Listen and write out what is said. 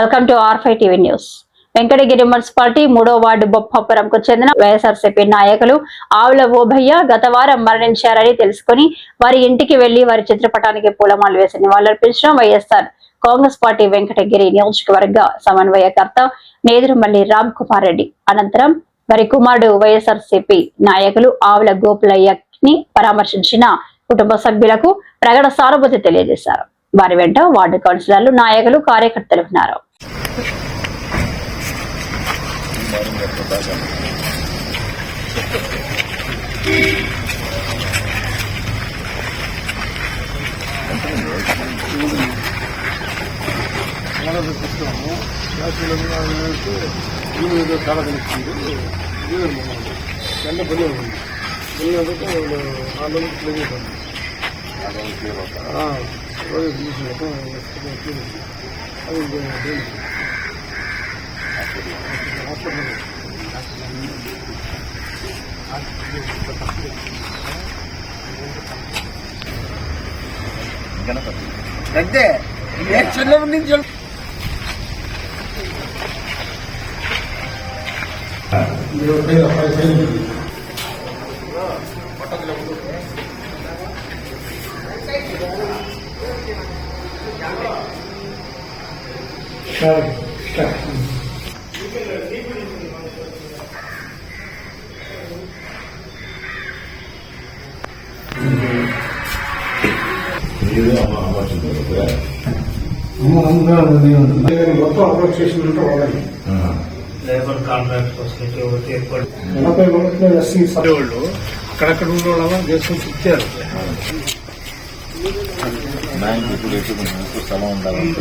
Welcome to R5 TV news. Venkatagiri municipality 3వ ward బొప్పాపురంకు చెందిన వైఎస్ఆర్సీపీ నాయకులు ఆవుల ఓభయ్య గత వారం మరణించారని తెలుసుకుని వారి ఇంటికి వెళ్లి వారి చిత్రపటానికి పూలమాల వేసి నివాళులర్పించిన వైఎస్ఆర్ కాంగ్రెస్ పార్టీ వెంకటగిరి నియోజకవర్గ సమన్వయకర్త నేదురుమల్లి రామ్ కుమార్ రెడ్డి అనంతరం వారి కుమారుడు వైఎస్ఆర్సీపీ నాయకులు ఆవుల గోపులయ్యని పరామర్శించిన కుటుంబ సభ్యులకు ప్రగాఢ సానుభూతి తెలియజేశారు. వారి వెంట వార్డు కౌన్సిలర్లు, నాయకులు, కార్యకర్తలు ఉన్నారు. అంతే చిన్నప్పటి నుంచి మొత్తం అప్రోచ్ చేసినట్టు వాళ్ళని లేబర్ కాంట్రాక్ట్ ఫెసిలిటీ ఒకటి ఏర్పాటు 40 ఎస్సీ వాళ్ళు అక్కడక్కడ ఉన్న వాళ్ళ చేసుకొని ఇచ్చారు. బ్యాంక్ ఇప్పుడు ఎక్కువ స్థలం ఉండాలంటే